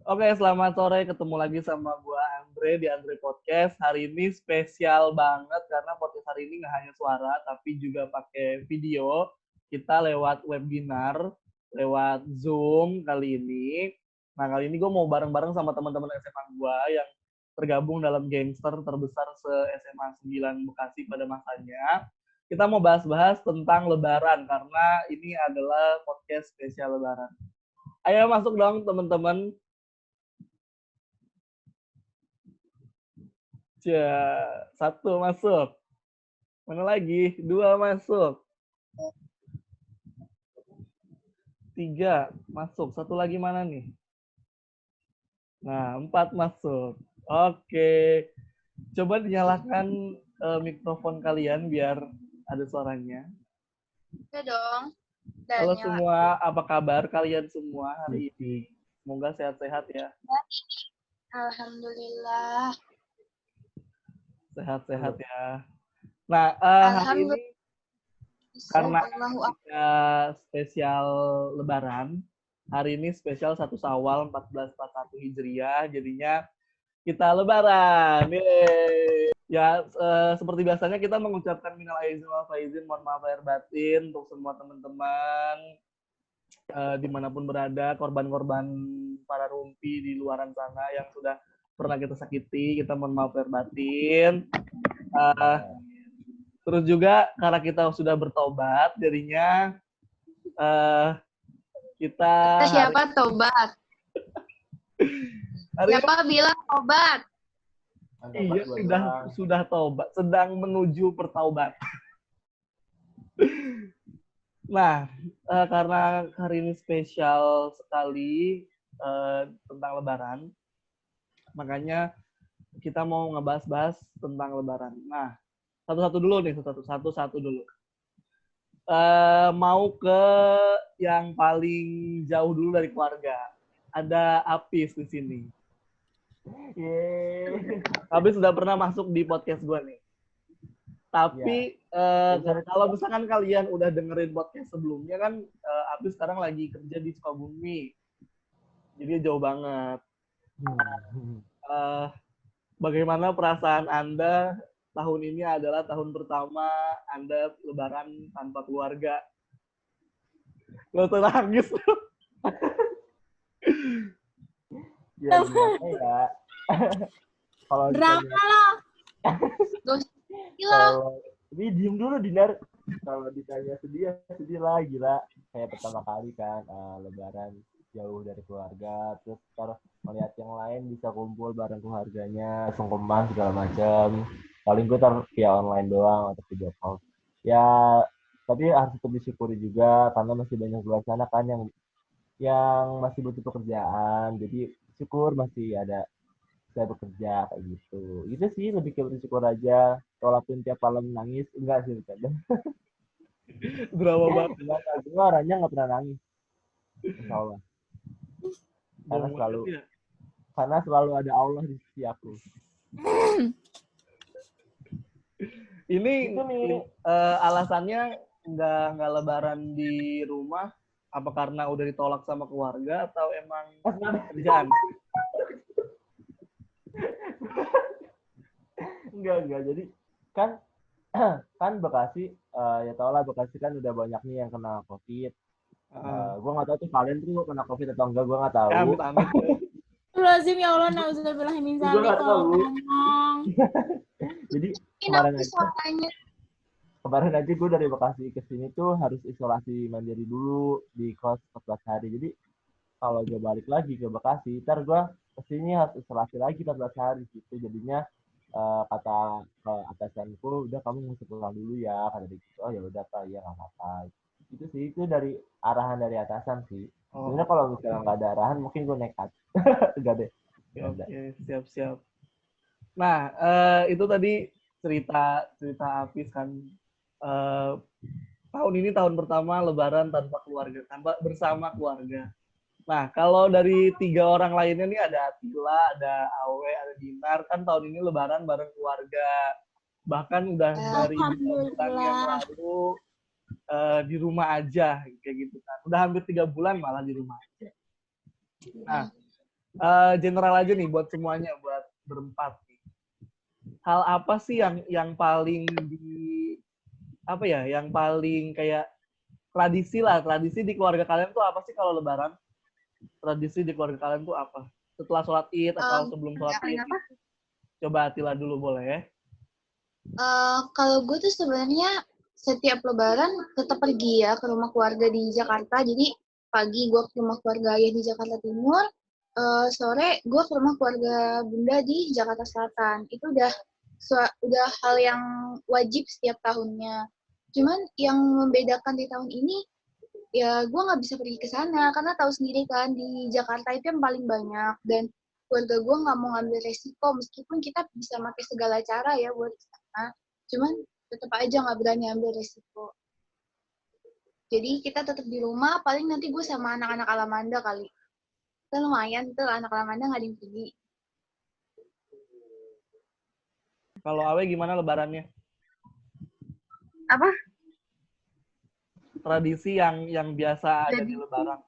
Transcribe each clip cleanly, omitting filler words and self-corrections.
Oke, selamat sore. Ketemu lagi sama gua Andre di Andre Podcast. Hari ini spesial banget karena podcast hari ini nggak hanya suara, tapi juga pakai video. Kita lewat webinar, lewat Zoom kali ini. Nah, kali ini gue mau bareng-bareng sama teman-teman SMA gua yang tergabung dalam gangster terbesar se-SMA 9 Bekasi pada masanya. Kita mau bahas-bahas tentang Lebaran, karena ini adalah podcast spesial Lebaran. Ayo masuk dong teman-teman. Satu masuk. Mana lagi? Dua masuk. Tiga masuk. Satu lagi mana nih? Nah, empat masuk. Oke. Coba dinyalakan mikrofon kalian biar ada suaranya. Ya dong. Halo Dan semua, apa kabar kalian semua hari ini? Semoga sehat-sehat ya. Alhamdulillah. Sehat-sehat ya. Nah, hari ini karena kita spesial Lebaran, hari ini spesial 1 Syawal 1441 Hijriah, jadinya kita Lebaran. Yeay. Ya, seperti biasanya kita mengucapkan minal aizin wal faizin, mohon maaf lahir batin untuk semua teman-teman dimanapun berada, korban-korban para rumpi di luaran sana yang sudah pernah kita sakiti, kita mohon maaf lahir batin. Terus juga karena kita sudah bertobat, jadinya kita siapa tobat? Siapa bilang tobat? Iya, sudah tobat, sedang menuju pertaubat. Nah, karena hari ini spesial sekali tentang Lebaran, makanya kita mau ngebahas-bahas tentang Lebaran. Nah, satu-satu dulu nih, satu-satu dulu. Mau ke yang paling jauh dulu dari keluarga. Ada Apis di sini. Apis sudah pernah masuk di podcast gue nih. Tapi kalau misalkan kalian udah dengerin podcast sebelumnya kan, Apis sekarang lagi kerja di Sukabumi. Jadi jauh banget. Bagaimana perasaan Anda tahun ini adalah tahun pertama Anda Lebaran tanpa keluarga? Lo nangis. Ya gimana ya? Kalau drama lo. Kalau ini diem dulu Dinar. Kalau ditanya sedih, sedih lah gila. Kayak pertama kali kan Lebaran jauh dari keluarga, terus terus melihat yang lain bisa kumpul bareng keluarganya, sungkeman segala macam. Paling gue via online doang atau video call. Ya, tapi harus tetap disyukuri juga karena masih banyak luar sana kan yang masih butuh pekerjaan. Jadi syukur masih ada saya bekerja kayak gitu. Itu sih lebih ke bersyukur aja. Walaupun tiap malam nangis, enggak sih bercanda. Drama banget. Gue orangnya nggak pernah nangis. Insya Allah. Karena selalu ada Allah di sisi aku. Ini alasannya nggak Lebaran di rumah, apa karena udah ditolak sama keluarga atau emang kerjaan? Enggak. Jadi kan Bekasi, ya tau lah Bekasi kan udah banyak nih yang kena COVID. Gue nggak tahu tuh kalian tuh kena COVID atau enggak, gue nggak tahu. Ya, amit-amit. Lazim ya Allah, nauzubillahi min dzalik kalau ngomong. Jadi kemarin aja gue dari Bekasi ke sini tuh harus isolasi mandiri dulu di kos 14 hari. Jadi kalau gue balik lagi ke Bekasi, ntar gue kesini harus isolasi lagi 14 hari gitu. Jadinya kata atasanku, udah kamu mesti pulang dulu ya, kata dia gitu. Oh ya udah Pak, ya nggak apa-apa. Itu sih, itu dari arahan dari atasan sih. Sebenarnya kalau misalnya nggak ada arahan, mungkin gue nekat. Enggak deh. Oke, siap-siap. Nah, itu tadi cerita Apis kan. Tahun ini tahun pertama Lebaran tanpa keluarga, tanpa bersama keluarga. Nah, kalau dari 3 orang lainnya nih, ada Atila, ada Awe, ada Dinar, kan tahun ini Lebaran bareng keluarga. Bahkan udah dari bulan yang lalu di rumah aja, kayak gitu kan. Udah hampir 3 bulan malah di rumah aja. Nah, General aja nih buat semuanya, buat berempat. Hal apa sih yang paling yang paling kayak tradisi di keluarga kalian tuh apa sih kalau Lebaran? Tradisi di keluarga kalian tuh apa? Setelah sholat Id atau sebelum sholat Id? Apa? Coba Atila dulu boleh ya? Kalau gue tuh sebenarnya setiap Lebaran tetap pergi ya ke rumah keluarga di Jakarta. Jadi pagi gue ke rumah keluarga ayah di Jakarta Timur, sore gue ke rumah keluarga bunda di Jakarta Selatan. Itu udah hal yang wajib setiap tahunnya. Cuman yang membedakan di tahun ini, ya gue nggak bisa pergi ke sana karena tahu sendiri kan di Jakarta itu yang paling banyak dan keluarga gue nggak mau ngambil resiko meskipun kita bisa pakai segala cara ya buat ke sana, cuman tetap aja nggak berani ambil resiko. Jadi kita tetap di rumah, paling nanti gue sama anak-anak Alamanda kali. Kita lumayan tuh anak Alamanda nggak ada yang pergi. Kalau Awe gimana Lebarannya? Apa? Tradisi yang biasa ada di Lebaran.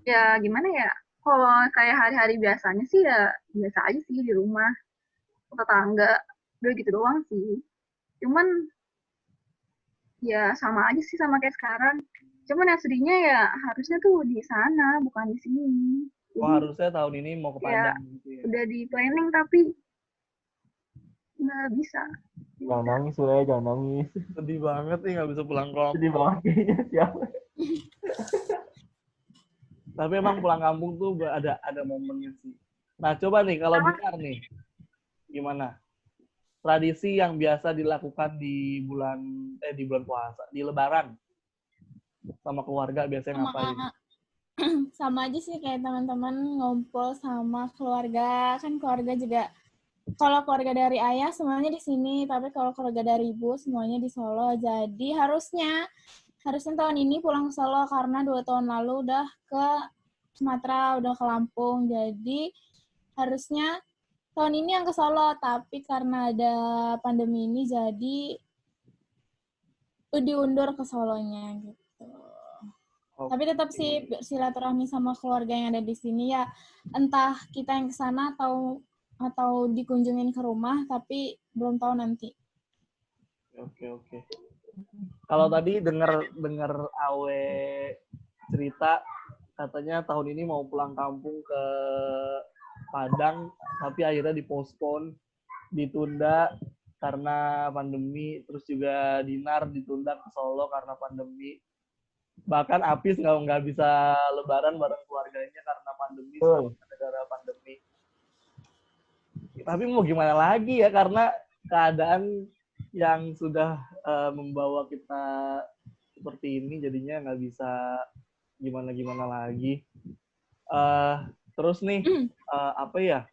Ya gimana ya, kalau kayak hari-hari biasanya sih ya biasa aja sih di rumah, tetangga, udah gitu doang sih. Cuman ya sama aja sih sama kayak sekarang. Cuman yang sedihnya ya harusnya tuh di sana bukan di sini. Oh, harusnya tahun ini mau ke Padang gitu ya. Udah di planning tapi nggak bisa. Jangan nangis, Weh, jangan nangis. Sedih banget nih nggak bisa pulang kampung. Sedih banget kayaknya siapa. Tapi emang pulang kampung tuh ada momennya sih. Nah, coba nih kalau Binar nih, gimana? Tradisi yang biasa dilakukan di bulan puasa, di Lebaran sama keluarga biasanya ngapain? Sama aja sih kayak teman-teman ngumpul sama keluarga. Kan keluarga juga, kalau keluarga dari ayah semuanya di sini, tapi kalau keluarga dari ibu semuanya di Solo. Jadi harusnya tahun ini pulang ke Solo karena 2 tahun lalu udah ke Sumatera, udah ke Lampung. Jadi harusnya tahun ini yang ke Solo, tapi karena ada pandemi ini jadi diundur ke Solonya gitu. Okay. Tapi tetap sih silaturahmi sama keluarga yang ada di sini ya, entah kita yang ke sana atau dikunjungin ke rumah, tapi belum tahu nanti. Oke. Kalau tadi dengar Awe cerita katanya tahun ini mau pulang kampung ke Padang, tapi akhirnya dipospon, ditunda karena pandemi, terus juga Dinar ditunda ke Solo karena pandemi. Bahkan Apis nggak bisa Lebaran bareng keluarganya karena pandemi, gara-gara pandemi. Tapi mau gimana lagi ya, karena keadaan yang sudah membawa kita seperti ini, jadinya nggak bisa gimana lagi. Terus nih, apa ya?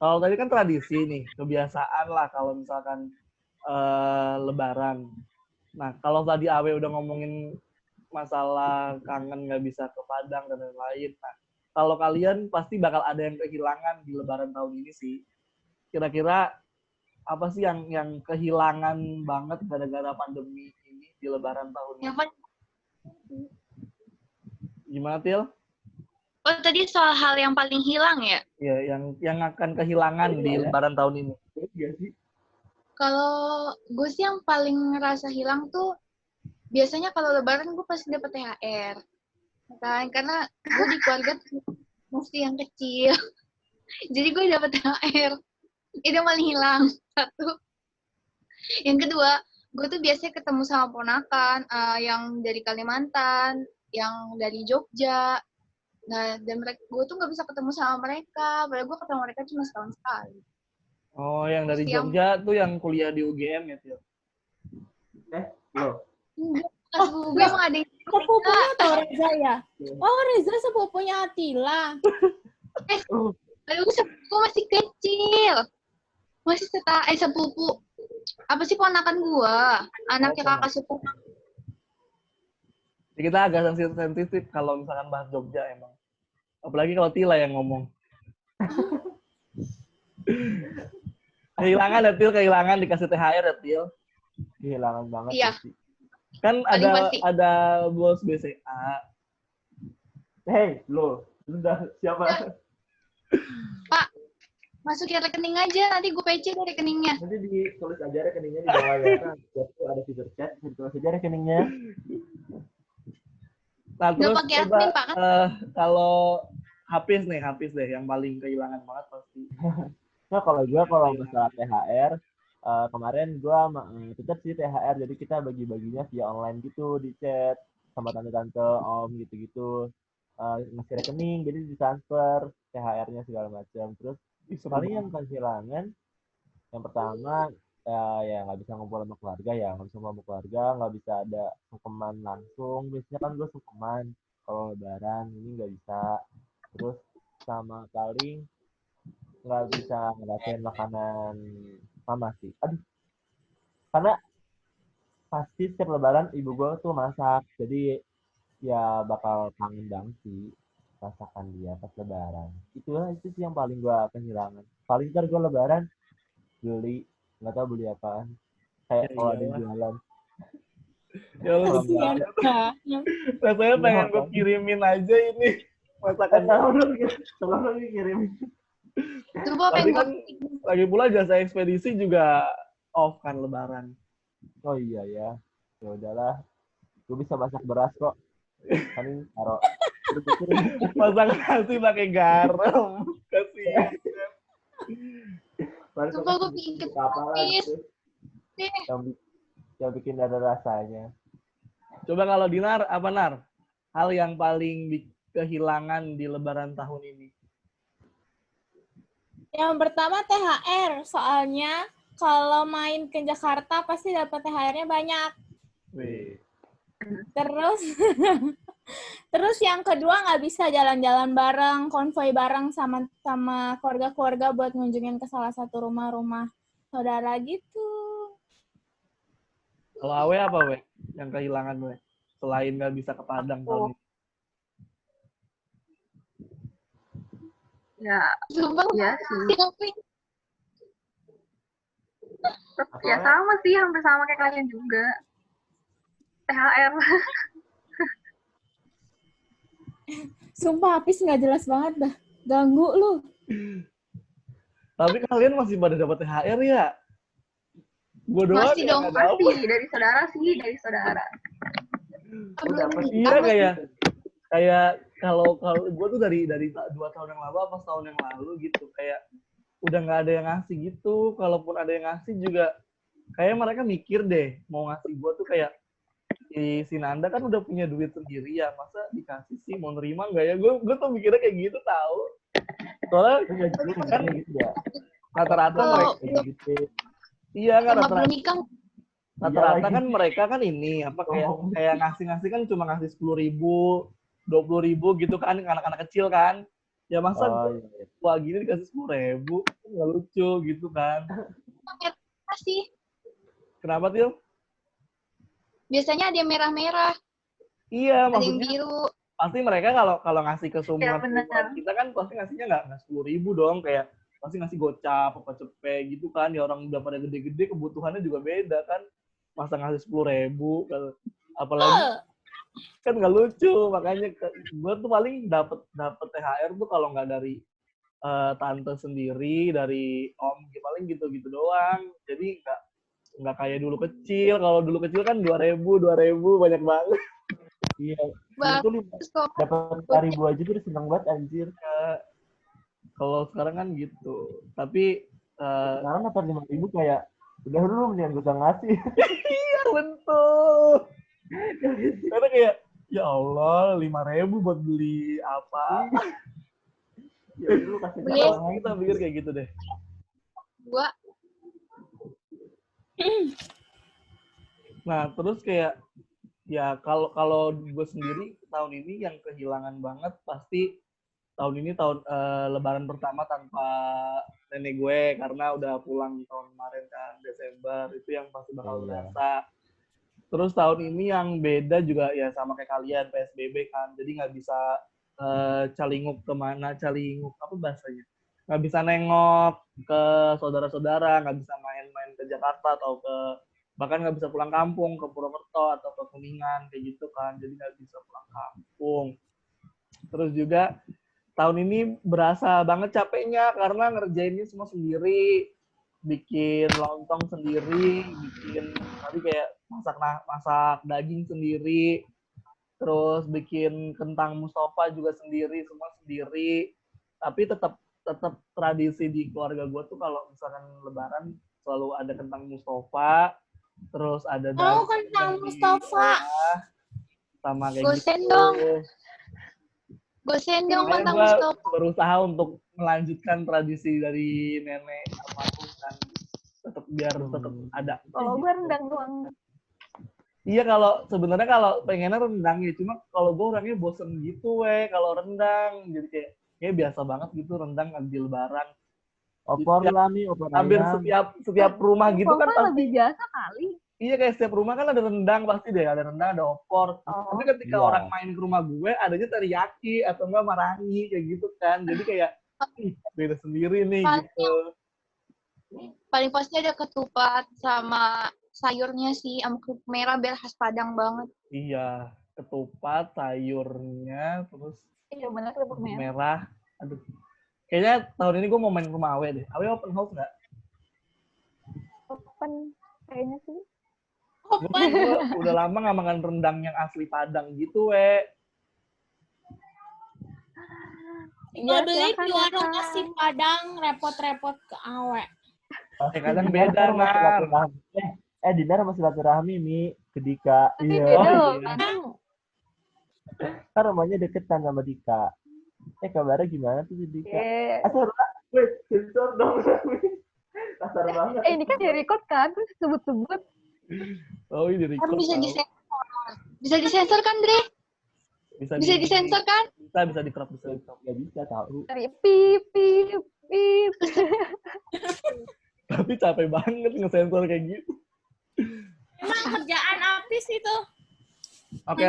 Kalau tadi kan tradisi nih, kebiasaan lah kalau misalkan Lebaran. Nah, kalau tadi Awe udah ngomongin masalah kangen nggak bisa ke Padang dan lain-lain. Nah, kalau kalian pasti bakal ada yang kehilangan di Lebaran tahun ini sih. Kira-kira apa sih yang kehilangan banget gara-gara pandemi ini di Lebaran tahun ini? Gimana, Til? Oh, tadi soal hal yang paling hilang ya? Iya, yang akan kehilangan di Lebaran tahun ini. Iya sih. Kalau gue sih yang paling ngerasa hilang tuh biasanya kalau Lebaran gue pasti dapet THR, kan? Karena gue di keluarga mesti yang kecil, jadi gue dapet THR. Itu yang paling hilang satu. Yang kedua, gue tuh biasanya ketemu sama ponakan yang dari Kalimantan, yang dari Jogja. Nah, dan gue tuh nggak bisa ketemu sama mereka, padahal gue ketemu mereka cuma setahun sekali. Oh, yang dari Jogja tuh yang kuliah di UGM ya, Til? Loh. Gue emang ada yang sepupunya atau Reza ya? Oh, Reza sepupunya Atila. Gue masih kecil. Masih sepupu. Apa sih ponakan gue? Anaknya kakak sepupu. Kita agak sensitif kalau misalkan bahas Jogja emang. Apalagi kalau Tila yang ngomong. Kehilangan ya, Til, dikasih THR ya, Til. Kehilangan banget. Iya. Kan ada bos BCA. Hei, lo udah siapa? Pak, masukin rekening aja, nanti gue PC deh rekeningnya. Nanti ditulis aja rekeningnya di bawah ya. Kan ada fitur chat, ditulis aja rekeningnya. Nah, Nggak terus pakai coba admin, Pak, kan? kalau Hafiz deh yang paling kehilangan banget pasti. Nah, kalau masalah THR, kemarin gue tetap sih THR, jadi kita bagi-baginya via online gitu di chat sama tante-tante, om gitu-gitu. Ngasih rekening, jadi ditransfer THR-nya segala macam. Terus Ih, seru paling yang banget. kehilangan, yang pertama ya nggak bisa ngumpul sama keluarga ya, nggak bisa ngumpul sama keluarga, nggak bisa ada sungkeman langsung. Biasanya kan gue sungkeman kalau lebaran, ini nggak bisa. Terus sama paling nggak bisa ngerasain makanan mama sih. Aduh, karena pasti setiap lebaran ibu gue tuh masak, jadi ya bakal kangen banget sih masakan dia pas lebaran. Itu sih yang paling gue kehilangan. Paling ntar gue lebaran beli, nggak tahu beli apaan. Kayak Ya kalau ada yang iyalah. jualan. Ya Allah, Kalau nggak Kasihan ada, banget. rasanya iya pengen gue makanya. kirimin aja ini masakan. Tolong dong kirim. Coba Tapi pengen gue kan lagi pula jasa ekspedisi juga off kan lebaran. Oh iya ya, ya udahlah. Gue bisa masak beras kok. Kan ini taruh. Kirim. Masak nasi pakai garam. Kasihan. Baru coba gue kasih bikin kapalan kepis gitu. deh. Yang bikin ada rasanya. Coba kalau Dinar, apa Nar? Hal yang paling kehilangan di lebaran tahun ini. Yang pertama THR, soalnya kalau main ke Jakarta pasti dapat THR-nya banyak. Wih. Terus terus yang kedua nggak bisa jalan-jalan bareng, konvoy bareng sama keluarga-keluarga buat ngunjungin ke salah satu rumah-rumah saudara gitu. Kalau Awe apa, We? Yang kehilangan, We? Selain nggak bisa ke Padang tahun ini. Ya, Sumpah, iya sih. tapi Ya sama sih, hampir sama kayak kalian juga. THR. Sumpah Apis nggak jelas banget dah. Ganggu lu. Tapi kalian masih pada dapat THR ya? Gue doang Masih yang dong, nggak dapat. Masih dari saudara sih, dari saudara. belum dapat. Iya nikah, kayak kalau gue tuh dari 2 tahun yang lalu apa setahun yang lalu gitu kayak udah nggak ada yang ngasih gitu. Kalaupun ada yang ngasih juga kayak mereka mikir deh mau ngasih gue tuh kayak si Nanda kan udah punya duit sendiri ya, masa dikasih sih, mau nerima nggak ya? Gue tuh mikirnya kayak gitu tahu. Soalnya kan Gitu ya. rata-rata Kalau mereka Gitu. iya kan sama belum rata-rata nikah, rata-rata Iya kan lagi. mereka kan ini apa Oh. kayak ngasih kan cuma ngasih 10.000, 20.000 gitu kan anak-anak kecil kan. Ya masa Oh gue iya. wah gini dikasih 10.000 nggak lucu gitu kan. sih. Kenapa Til? Biasanya ada yang merah-merah, Iya ada yang maksudnya biru. pasti mereka kalau ngasih ke Ya seumuran benar. kita kan pasti ngasihnya nggak 10.000 dong, kayak pasti ngasih gocap apa cepet gitu kan, ya orang udah pada gede-gede kebutuhannya juga beda kan, masa ngasih 10.000 apalagi kan nggak lucu. Makanya gue tuh paling dapet THR tuh kalau nggak dari tante sendiri, dari om paling gitu-gitu doang, jadi nggak kayak dulu kecil. Kalau dulu kecil kan 2.000 banyak banget. Iya. Itu Bagus kok. dapat 4.000 aja tuh udah seneng banget anjir. Kalau sekarang kan gitu. Tapi Sekarang dapat 5.000 kayak udah dulu mendingan gue usah ngasih. iya betul. Karena kayak ya Allah 5.000 buat beli apa? Ya udah lu kasih Yes. orang Kita pikir kayak gitu deh. Gua Nah terus kayak ya kalau gue sendiri tahun ini yang kehilangan banget pasti tahun ini Lebaran pertama tanpa nenek gue, karena udah pulang tahun kemarin kan Desember, itu yang pasti bakal berasa. Terus tahun ini yang beda juga ya sama kayak kalian, PSBB kan, jadi nggak bisa calinguk kemana, calinguk apa bahasanya, nggak bisa nengok ke saudara-saudara, nggak bisa main-main ke Jakarta atau bahkan nggak bisa pulang kampung ke Purwokerto atau ke Kuningan kayak gitu kan, jadi nggak bisa pulang kampung. Terus juga tahun ini berasa banget capeknya karena ngerjainnya semua sendiri, bikin lontong sendiri, bikin tadi kayak masak daging sendiri, terus bikin kentang Mustafa juga sendiri, semua sendiri. Tapi tetap tradisi di keluarga gue tuh kalau misalkan Lebaran selalu ada kentang Mustafa, terus ada kentang Mustafa. Sama kayak Gosen gitu. dong. Gosen dong Makanya kentang gue Mustafa. berusaha untuk melanjutkan tradisi dari nenek almarhum dan tetap ada. Kalau gue rendang doang. Iya, kalau sebenarnya kalau pengennya rendang ya, cuma kalau gue orangnya bosen gitu kalau rendang, jadi kayak biasa banget gitu rendang di Lebaran. Opor lah nih, opor Hampir ayam. setiap rumah gitu kan Mustafa pasti. lebih biasa kali. Iya, kayak setiap rumah kan ada rendang pasti deh, ada rendang, ada opor. Tapi ketika iya. orang main ke rumah gue, adanya teriyaki atau enggak marangi kayak gitu kan. Jadi kayak beda sendiri nih gitu. Paling pasti ada ketupat sama sayurnya sih, sama kerupuk merah biar khas Padang banget. Iya, ketupat, sayurnya, terus Iya benar kerupuk merah. Aduh. Kayaknya tahun ini gue mau main ke rumah Awe deh. Awe open house nggak? Open kayaknya sih. Gue udah lama nggak makan rendang yang asli Padang gitu, Iya, beli di warung nasi Padang, repot-repot ke Awe. Kadang beda, Nar. Dinar masih silaturahmi, Mi, ke Dika. Tapi Iya. beda loh, kadang. Kan rumahnya deketan sama Dika. Kabarnya gimana tuh si Dika? Asal, sensor dong. Kasar banget. Ini kan di-record kan, terus sebut-sebut. Oh, ini record. Kan bisa disensor. Bisa disensor kan, Dre? Bisa disensor kan? Bisa di-crop, bisa di-crop. Nggak bisa tahu. Dari pip, pip, pip. Tapi capek banget ngesensor kayak gitu. Emang kerjaan Apis itu. Oke.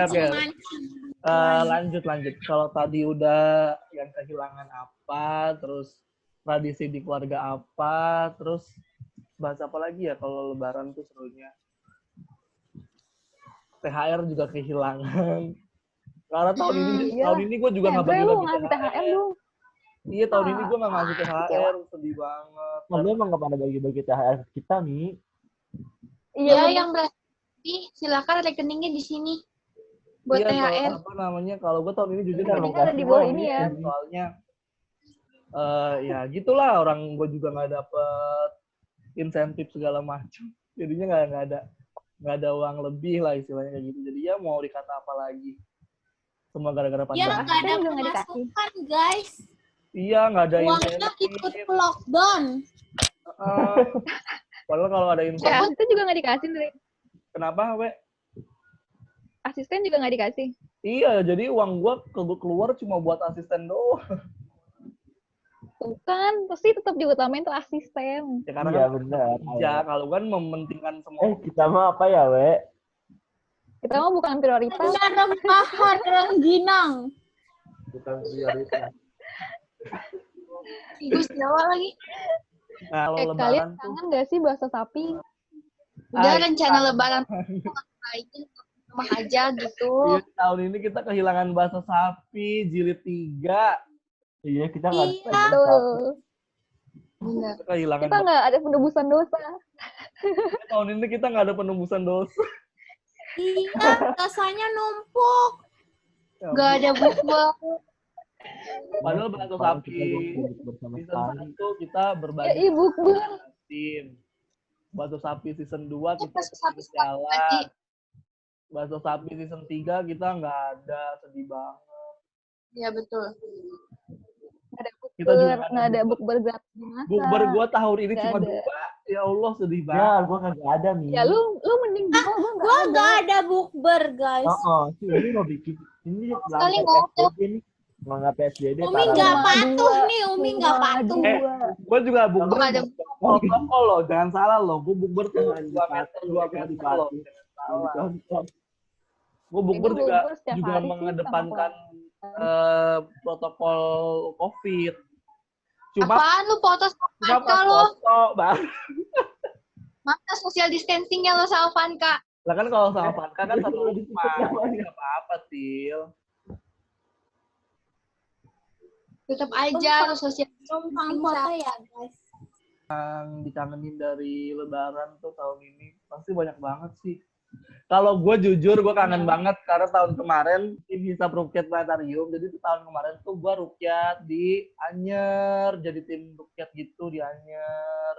Lanjut. Kalau tadi udah yang kehilangan apa, terus tradisi di keluarga apa, terus bahas apa lagi ya kalau Lebaran tuh serunya. THR juga kehilangan. Karena tahun ini gue juga nggak bagi-bagi THR dong. Iya, tahun ini gue nggak ngasih THR, sedih banget. Lu emang nggak pada bagi-bagi THR kita, Mi? Iya, yang berarti silakan rekeningnya di sini buat THR. Kalau gue tahun ini jujur ada di bawah ini ya. Soalnya ya gitulah, orang gue juga nggak dapet insentif segala macam. Jadinya nggak ada uang lebih lah istilahnya kayak gitu. Jadi ya mau dikata apa lagi? Semua gara-gara pandemi. Ya nggak ada pemasukan, guys. Iya, nggak ada uangnya ikut lockdown. Padahal kalau ada insentif. Asisten juga nggak dikasih, Dre. Kenapa, We? Asisten juga nggak dikasih. Iya, jadi uang gue keluar cuma buat asisten doang. Tuh kan, pasti tetap diutamain tuh asisten. Ya, karena iya, benar. Ya, kalau kan mementingkan semua. Kita mah apa ya, We? Kita mah bukan prioritas. Dengan rempahan rengginang. Bukan prioritas. Gus Jawa lagi. Nah, kalau Kalian Lebaran tuh. kangen nggak sih bahasa sapi? Udah rencana Lebaran ngapain rumah aja gitu. Iya, tahun ini kita kehilangan bahasa sapi jilid 3. Iya, kita nggak Betul. Benar. Kita kehilangan. Kita nggak ada penebusan dosa. Tahun ini kita nggak ada penembusan dosa. Iya, dosanya numpuk. Gak ada buku. Padahal bahasa sapi bersama season sekali. 1 kita berbagi Ibu gue. tim. Bahasa sapi season 2 kita sapi jalan. Bahasa sapi season 3 kita nggak ada, sedih banget. Ya betul. Nggak ada bukber gratis. Bukber gue tahun ini Nggak cuma ada. 2. Ya Allah, sedih banget. Ya, gue kagak ada, Mi. Ya lu mending gue Gua nggak ada bukber, guys. Ini mau bikin ini Sekali langkah ngomong. PSBB nih. Nggak PSBB. Umi nggak patuh nih, Umi nggak patuh. Gue juga bukber. Nggak ada Protokol loh, jangan salah loh. Gue bukber tuh 2 meter loh. Gue bukber Ini juga bukber setiap hari sih mengedepankan protokol COVID. Cuma apaan lu foto sama pas Vanka lo? foto, Bang. Mana social distancingnya lo sama Vanka? Lah kan kalau sama Vanka kan satu rumah. Nggak apa-apa, Til. tetap aja harus sosial Numpang foto ya guys. Yang dikangenin dari Lebaran tuh tahun ini pasti banyak banget sih. Kalau gue jujur, gue kangen banget karena tahun kemarin tim Hisap Rukyat Planetarium. Jadi tuh tahun kemarin tuh gue rukyat di Anyer, jadi tim rukyat gitu di Anyer.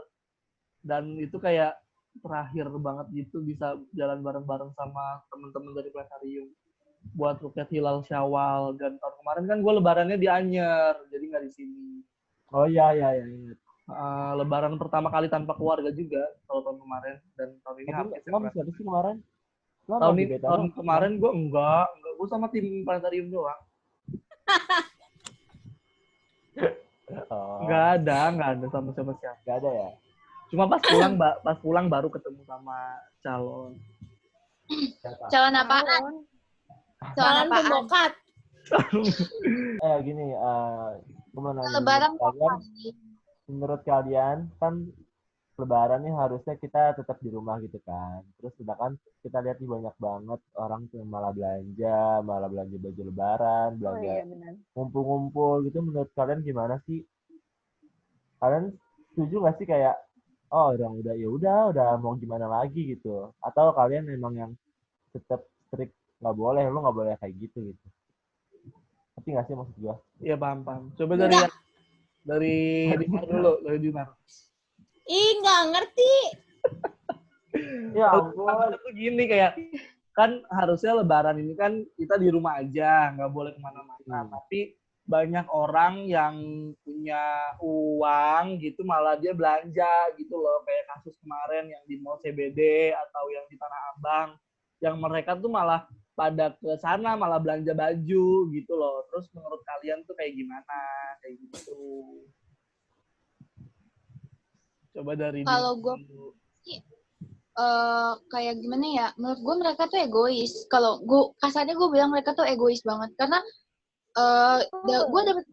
Dan itu kayak terakhir banget gitu bisa jalan bareng-bareng sama temen-temen dari Planetarium buat rukyat Hilal Syawal. Dan tahun kemarin kan gue lebarannya di Anyer, jadi nggak di sini. Oh iya ingat. Lebaran pertama kali tanpa keluarga juga kalau tahun kemarin, dan tahun ini habis Lo siapa sih kemarin? tahun kemarin gue enggak gue sama tim Planetarium doang. Nggak ada sama siapa. Nggak ada ya? Cuma pas pulang baru ketemu sama calon. calon apaan? Calon pembokat. Gini, gue mau nanya Lebaran kalian, menurut kalian kan Lebaran nih harusnya kita tetap di rumah gitu kan. Terus sedangkan kita lihat nih banyak banget orang tuh yang malah belanja baju Lebaran, belanja ngumpul-ngumpul gitu. Menurut kalian gimana sih? Kalian setuju nggak sih kayak orang udah mau gimana lagi gitu? Atau kalian memang yang tetap strict nggak boleh, lu nggak boleh kayak gitu? Ngerti nggak sih maksud gua? Iya paham. Coba dari Dinar dulu, dari Dinar. Ih, nggak ngerti. Ya ampun. Itu gini kayak kan harusnya Lebaran ini kan kita di rumah aja, nggak boleh kemana-mana. Tapi banyak orang yang punya uang gitu malah dia belanja gitu loh, kayak kasus kemarin yang di Mall CBD atau yang di Tanah Abang, yang mereka tuh malah pada ke sana malah belanja baju gitu loh. Terus menurut kalian tuh kayak gimana kayak gitu? Coba dari kalau gue kayak gimana ya, menurut gue mereka tuh egois. Kalau gue kasarnya gue bilang mereka tuh egois banget karena gue dapet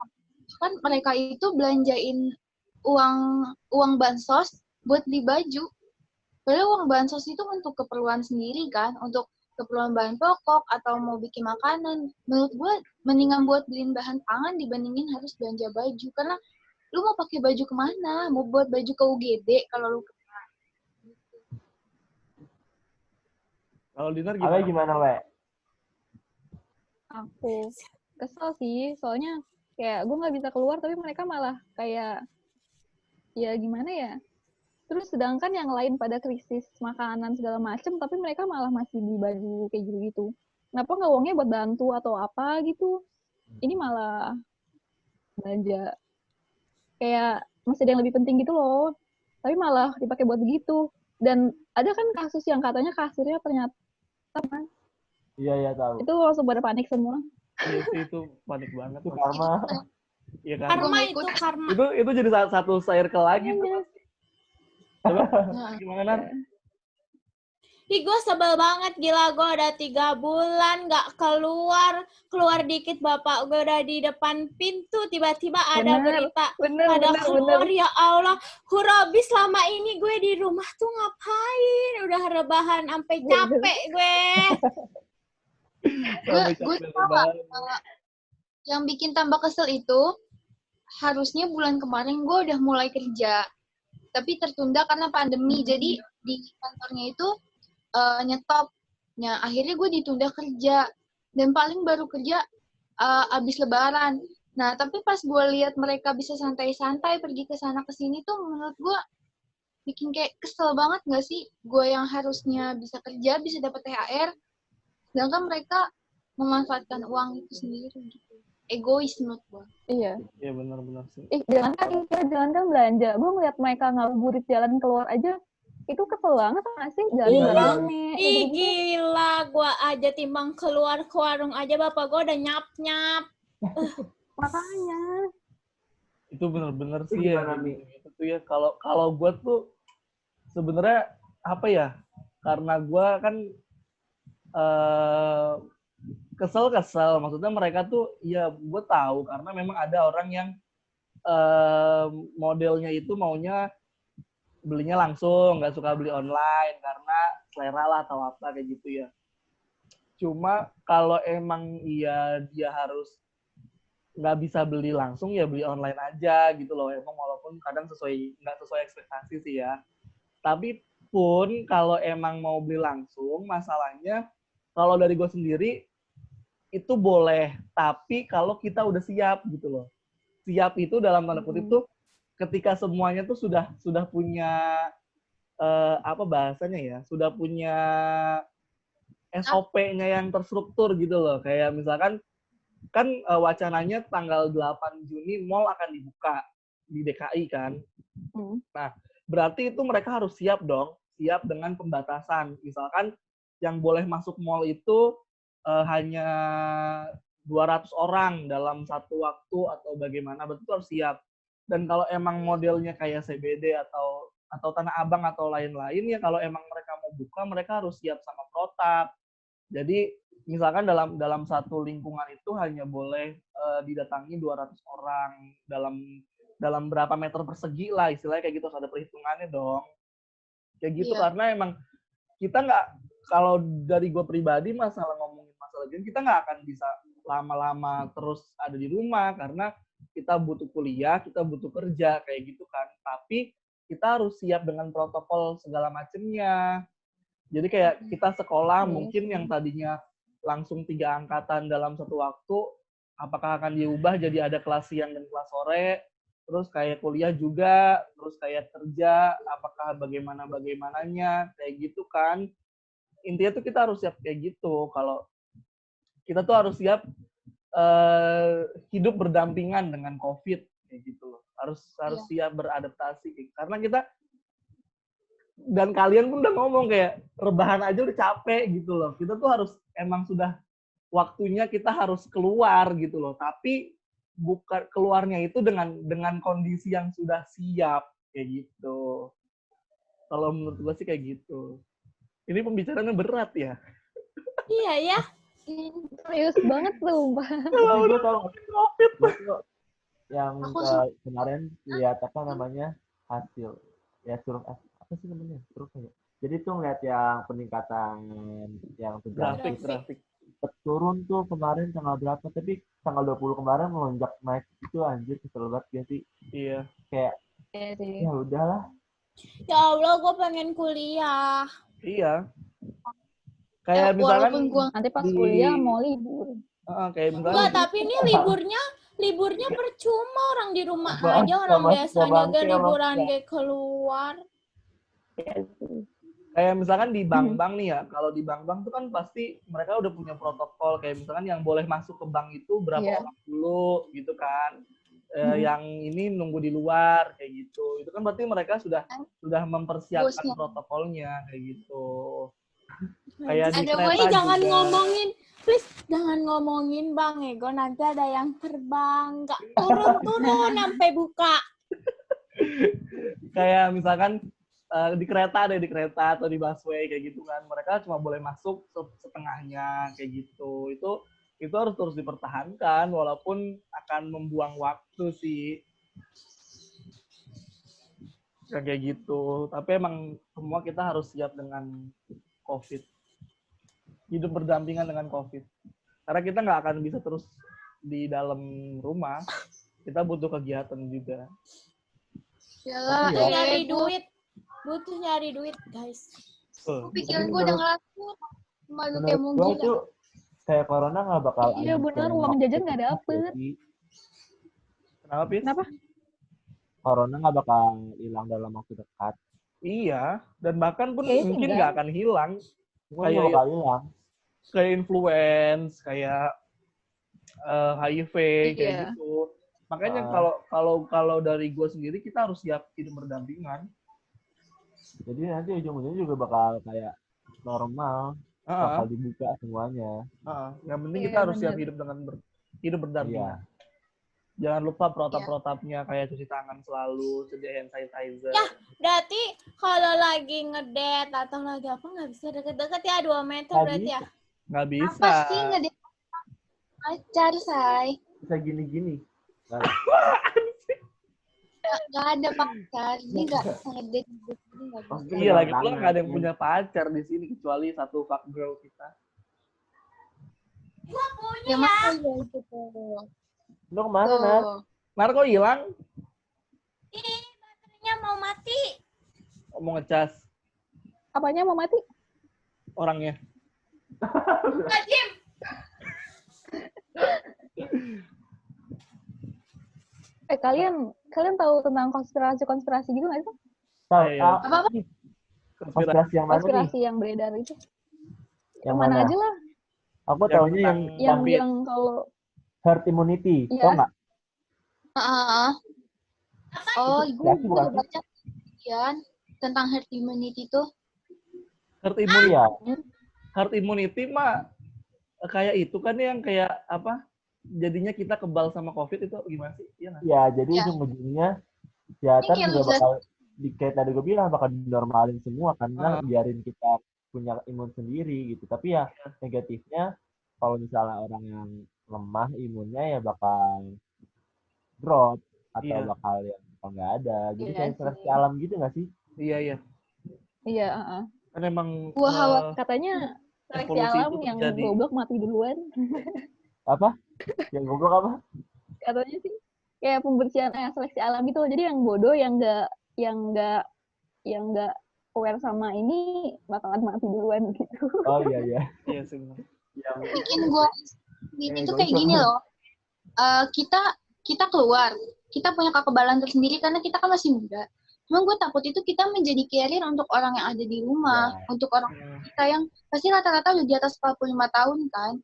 kan mereka itu belanjain uang bansos buat beli baju. Padahal uang bansos itu untuk keperluan sendiri kan, untuk keperluan bahan pokok atau mau bikin makanan. Menurut gue mendingan buat beliin bahan pangan dibandingin harus belanja baju, karena lu mau pakai baju kemana? Mau buat baju ke UGD kalau lu Kalau Dinar Gimana, We? Aku kesel sih, soalnya kayak gue nggak bisa keluar, tapi mereka malah kayak, ya gimana ya? Terus sedangkan yang lain pada krisis makanan segala macem, tapi mereka malah masih di baju kayak gitu. Kenapa nggak uangnya buat bantu atau apa gitu? Ini malah belanja kayak masih ada yang lebih penting gitu loh. Tapi malah dipakai buat begitu. Dan ada kan kasus yang katanya kasirnya ternyata Iya tahu. itu langsung pada panik semua. Iya sih, itu panik banget. Itu karma. Iya kan? Karma itu karma. Itu jadi satu circle lagi tuh. Coba gimana Nar? Ih, gue sebel banget, gila. Gue udah 3 bulan gak keluar dikit bapak gue udah di depan pintu, tiba-tiba ada berita pada keluar. Ya Allah, Hurabi selama ini gue di rumah tuh ngapain? Udah rebahan sampai capek gue. Gue yang bikin tambah kesel itu harusnya bulan kemarin gue udah mulai kerja, tapi tertunda karena pandemi. Jadi di kantornya itu nyetopnya, akhirnya gue ditunda kerja dan paling baru kerja abis Lebaran. Nah tapi pas gue lihat mereka bisa santai-santai pergi ke sana ke sini tuh menurut gue bikin kayak kesel banget nggak sih? Gue yang harusnya bisa kerja, bisa dapat THR, sedangkan mereka memanfaatkan uang itu sendiri gitu. Egois menurut gue. Iya benar sih. Jangankan belanja, gue ngeliat mereka ngabuburit jalan keluar aja itu kesel banget gak sih? Jalan rame. Ih gila, gue aja timbang keluar ke warung aja bapak gue udah nyap-nyap. Makanya. Itu benar-benar sih ya. Gitu tuh ya. Kalau gue tuh sebenarnya apa ya? Karena gue kan kesel. Maksudnya mereka tuh ya gue tahu karena memang ada orang yang modelnya itu maunya belinya langsung, nggak suka beli online karena selera lah atau apa kayak gitu ya. Cuma kalau emang dia harus nggak bisa beli langsung ya beli online aja gitu loh. Emang walaupun kadang nggak sesuai ekspektasi sih ya. Tapi pun kalau emang mau beli langsung, masalahnya kalau dari gue sendiri itu boleh, tapi kalau kita udah siap gitu loh. Siap itu dalam tanda kutip tuh ketika semuanya tuh sudah punya apa bahasanya ya, sudah punya SOP-nya yang terstruktur gitu loh. Kayak misalkan kan wacananya tanggal 8 Juni mall akan dibuka di DKI kan. Nah, berarti itu mereka harus siap dong, siap dengan pembatasan. Misalkan yang boleh masuk mall itu hanya 200 orang dalam satu waktu atau bagaimana, berarti itu harus siap. Dan kalau emang modelnya kayak CBD atau Tanah Abang atau lain-lain ya kalau emang mereka mau buka mereka harus siap sama protap. Jadi misalkan dalam satu lingkungan itu hanya boleh didatangi 200 orang dalam berapa meter persegi lah istilahnya kayak gitu, harus ada perhitungannya dong. Kayak gitu karena emang kita nggak, kalau dari gue pribadi ngomongin masalah game, kita nggak akan bisa lama-lama terus ada di rumah karena kita butuh kuliah, kita butuh kerja kayak gitu kan. Tapi kita harus siap dengan protokol segala macamnya. Jadi kayak kita sekolah mungkin yang tadinya langsung 3 angkatan dalam satu waktu, apakah akan diubah jadi ada kelas siang dan kelas sore, terus kayak kuliah juga, terus kayak kerja, apakah bagaimananya, kayak gitu kan. Intinya tuh kita harus siap kayak gitu. Kalau kita tuh harus siap hidup berdampingan dengan COVID kayak gitu loh. Harus siap beradaptasi. Karena kita dan kalian pun udah ngomong kayak rebahan aja udah capek gitu loh. Kita tuh harus emang sudah waktunya kita harus keluar gitu loh. Tapi bukan keluarnya itu dengan kondisi yang sudah siap kayak gitu. Kalau menurut gue sih kayak gitu. Ini pembicaraannya berat ya. Iya ya. Serius banget tuh, Mbak. Tapi gue tau COVID yang kemarin lihat apa namanya hasil ya survei apa sih namanya survei. Jadi tuh ngeliat yang peningkatan yang grafik turun tuh kemarin tanggal berapa, tapi tanggal 20 kemarin melonjak naik itu, anjir kesel banget gak sih? Iya. Kayak ya udahlah. Ya Allah, gue pengen kuliah. Iya. Kayak misalkan nanti pas kuliah mau libur. Kayak misalkan Enggak, tapi ini liburnya percuma, orang di rumah aja, orang biasanya gak liburan gak keluar. Kayak misalkan di bank-bank nih ya, kalau di bank-bank tuh kan pasti mereka udah punya protokol, kayak misalkan yang boleh masuk ke bank itu berapa orang dulu gitu kan. Yang ini nunggu di luar kayak gitu. Itu kan berarti mereka sudah mempersiapkan protokolnya kayak gitu. Kayak di kereta jangan juga. please jangan ngomongin Bang Ego, nanti ada yang terbang, nggak turun sampai buka. Kayak misalkan di kereta atau di busway kayak gitu kan, mereka cuma boleh masuk setengahnya kayak gitu. Itu harus terus dipertahankan walaupun akan membuang waktu sih. Kayak gitu. Tapi emang semua kita harus siap dengan COVID. Hidup berdampingan dengan COVID. Karena kita nggak akan bisa terus di dalam rumah. Kita butuh kegiatan juga. Butuh nyari duit, guys. Pikiran gue udah ngelakuin. Malu kayak mau gila. Tuh kayak corona nggak bakal. Iya benar, uang jajan nggak dapet. Kenapa? Corona nggak bakal hilang dalam waktu dekat. Iya, dan bahkan pun mungkin nggak akan hilang. Kayak influenza, kayak HIV, kayak gitu. Makanya kalau dari gue sendiri kita harus siap hidup berdampingan. Jadi nanti ujung-ujungnya juga bakal kayak normal, bakal dibuka semuanya. Yang penting kita harus siap hidup hidup berdampingan. Iya. Jangan lupa protap-protapnya kayak cuci tangan selalu, sedia hand sanitizer. Ya, berarti kalau lagi ngedate atau lagi apa nggak bisa deket-deket ya 2 meter berarti ya? Nggak bisa. Apa sih ngedate pacar, Say? Bisa gini-gini. Nggak ada pacar, ini nggak bisa ngedate. Iya, lagi pula nggak ada yang punya pacar di sini kecuali satu fuck girl kita. Gua punya. Ya makanya gitu. Lu kemana, Nat? Tuh. Nar kok hilang? Ih, baterainya mau mati. Mau ngecas Apanya mau mati? orangnya. Enggak, Jim. Kalian tahu tentang konspirasi gitu nggak sih? Tahu, Iya. Apa-apa? Konspirasi konspirasi yang mana nih? Konspirasi yang beredar itu. Yang Mana mana? aja lah. Aku taunya yang Yang COVID. bilang kalau herd immunity. Iya. Tau nggak? Ah. Oh, gue Konspirasi bukan udah sih? baca kan tentang herd immunity tuh. Herd immunity. Iya. Herd immunity mah kayak itu kan yang kayak apa? Jadinya kita kebal sama COVID itu gimana sih? Iya nggak? Iya, jadi Iya. ujung-ujungnya kesehatan Ini yang juga lu bakal kayak tadi gue bilang bakal dinormalin semua karena Ah. biarin kita punya imun sendiri gitu. Tapi ya negatifnya kalau misalnya orang yang lemah imunnya ya bakal drop atau Iya. bakal yang nggak ada. Jadi Iya kayak sih. seleksi alam gitu nggak sih? Iya, iya. iya, Kan emang Gua khawatir. katanya seleksi Evolusi alam itu yang terjadi. goblok mati duluan. Apa? Yang goblok apa? Katanya sih kayak pembersihan seleksi alam gitu. Jadi yang bodoh yang nggak aware sama ini bakalan mati duluan gitu. Oh iya iya. iya sih benar. Yang Bikin gue ini tuh kayak gosok. gini loh. Kita keluar, kita punya kekebalan tersendiri karena kita kan masih muda. Cuma gue takut itu kita menjadi carrier untuk orang yang ada di rumah, Ya. untuk orang kita yang pasti rata-rata udah di atas 45 tahun kan.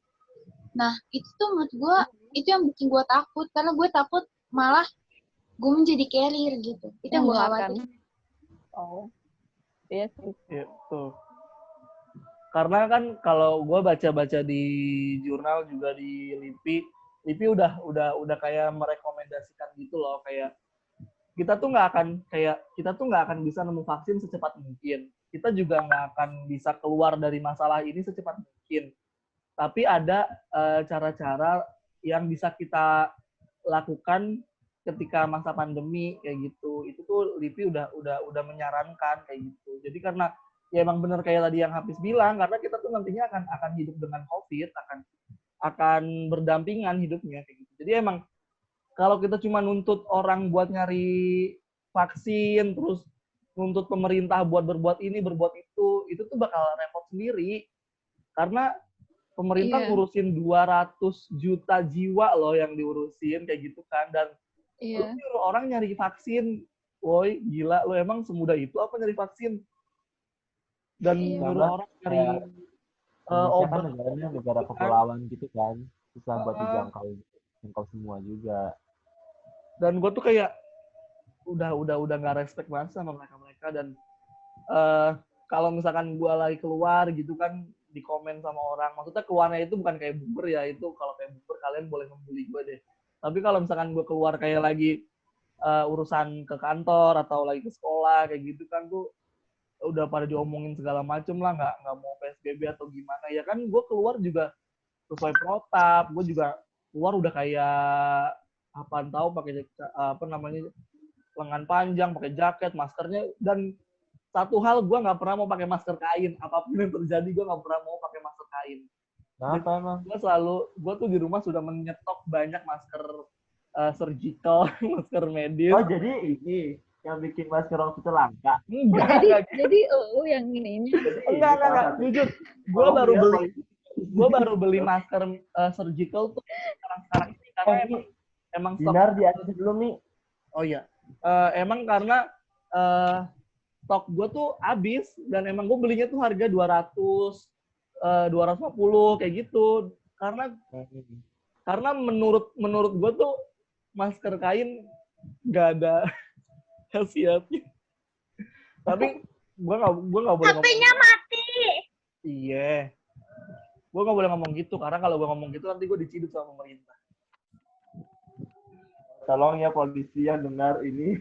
Nah, itu tuh menurut gue, itu yang bikin gue takut. Karena gue takut malah gue menjadi carrier gitu. Itu yang gue khawatir. Oh, iya sih. Iya, tuh. Karena kan kalau gue baca-baca di jurnal juga di LIPI udah kayak merekomendasikan gitu loh, kayak kita tuh nggak akan bisa nemu vaksin secepat mungkin. Kita juga nggak akan bisa keluar dari masalah ini secepat mungkin. Tapi ada cara-cara yang bisa kita lakukan ketika masa pandemi kayak gitu. Itu tuh LIPI udah menyarankan kayak gitu. Jadi karena ya emang benar kayak tadi yang Hafiz bilang, karena kita tuh nantinya akan hidup dengan COVID, akan berdampingan hidupnya kayak gitu. Jadi emang kalau kita cuma nuntut orang buat nyari vaksin, terus nuntut pemerintah buat berbuat ini, berbuat itu tuh bakal repot sendiri. Karena pemerintah ngurusin 200 juta jiwa loh yang diurusin kayak gitu kan. Dan lu nyuruh orang nyari vaksin, woi gila lo, emang semudah itu apa nyari vaksin? Dan nyuruh orang nyari Indonesia kan obat. negaranya negara kepulauan gitu kan, susah buat dijangkau semua juga. Dan gue tuh kayak udah nggak respect banget sama mereka dan kalau misalkan gue lagi keluar gitu kan di komen sama orang, maksudnya keluarnya itu bukan kayak bubur ya, itu kalau kayak bubur kalian boleh membuli gue deh. Tapi kalau misalkan gue keluar kayak lagi urusan ke kantor atau lagi ke sekolah kayak gitu kan, tuh udah pada diomongin segala macem lah, nggak mau PSBB atau gimana ya kan. Gue keluar juga sesuai protap, gue juga keluar udah kayak apaan tahu, pakai lengan panjang, pakai jaket, maskernya. Dan satu hal, gue nggak pernah mau pakai masker kain, apapun yang terjadi gue nggak pernah mau pakai masker kain. Kenapa emang? Gue tuh di rumah sudah menyetok banyak masker surgical, masker medis. Oh jadi ini yang bikin masker waktu itu langka? Jadi lu yang ininya? Enggak. Jujur, gue baru beli masker surgical tuh sekarang ini karena emang stok. Dinar di atas sebelum nih. Oh iya, emang karena stok gue tuh habis dan emang gue belinya tuh harga 250 kayak gitu. Karena menurut gue tuh masker kain nggak ada khasiatnya. Tapi gue nggak boleh ngomong. HP-nya mati. Iya. Gue nggak boleh ngomong gitu, karena kalau gue ngomong gitu nanti gue diciduk sama pemerintah. Tolong ya polisi yang dengar ini.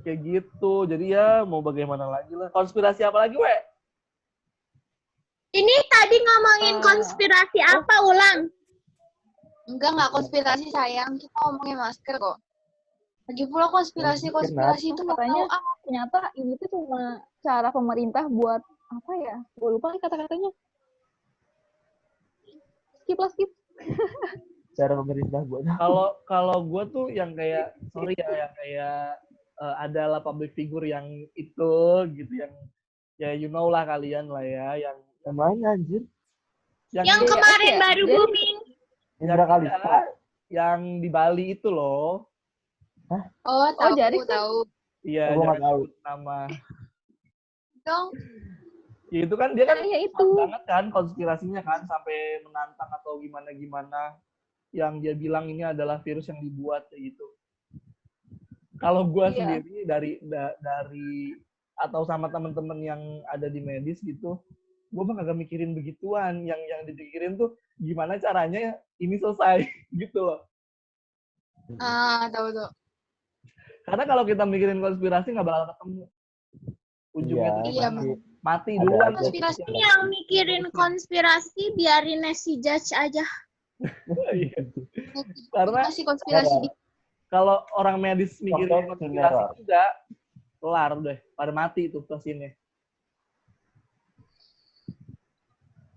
Kayak gitu. Jadi ya mau bagaimana lagi lah. Konspirasi apa lagi, we? Ini tadi ngomongin konspirasi apa, ulang? Enggak konspirasi sayang. Kita ngomongin masker kok. Lagi pula konspirasi itu nggak Katanya tahu ternyata ini tuh cuma cara pemerintah buat apa ya? Gue lupa nih kata-katanya. Skip. Cara pemerintah buat Kalau gue tuh yang kayak sorry ya, yang kayak adalah public figure yang itu gitu, yang ya you know lah kalian lah ya, yang mana anjir? Yang Iya, kemarin iya. baru Jadi- booming. Indra Kalista. yang di Bali itu loh. Oh, tahu, Jarik sih. tahu. Iya, Gua nggak jangan tahu. sebut nama. Dong. Ya, itu kan dia kan Iya, itu. kuat banget kan konspirasinya kan, sampai menantang atau gimana yang dia bilang ini adalah virus yang dibuat kayak gitu. Kalau gue Iya. sendiri dari atau sama teman-teman yang ada di medis gitu, gue mah kagak mikirin begituan. Yang dipikirin tuh gimana caranya ini selesai gitu loh. Tahu tuh. Karena kalau kita mikirin konspirasi nggak bakal ketemu ujungnya tuh Iya, gimana. pasti. Mati Ada duluan. aja. Konspirasi Yang mikirin konspirasi biarin si judge aja. Iya. Karena masih konspirasi. kalau orang medis mikirin Faktor konspirasi teror. juga, kelar deh, pada mati tuh mesinnya.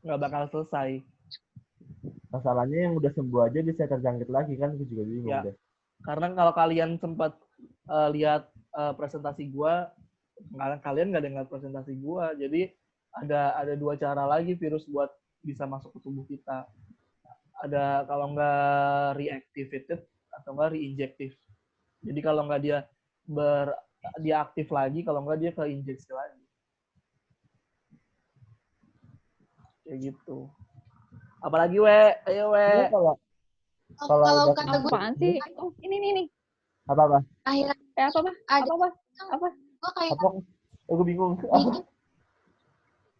Nggak bakal selesai. Masalahnya yang udah sembuh aja bisa terjangkit lagi kan, gue juga bingung Ya. deh. Karena kalau kalian sempat lihat presentasi gua, kalian nggak dengar presentasi gua. Jadi ada dua cara lagi virus buat bisa masuk ke tubuh kita. Ada kalau nggak reactivated atau nggak reinjektif. Jadi kalau nggak dia dia aktif lagi, kalau nggak dia ke injeksi lagi. Kayak gitu. Apalagi ayo Ini kalau Kalau udah kata gue Apaan sih? Oh, ini. apa? akhirnya Apa? ada Apa? gue kayak Apa? Gue bingung.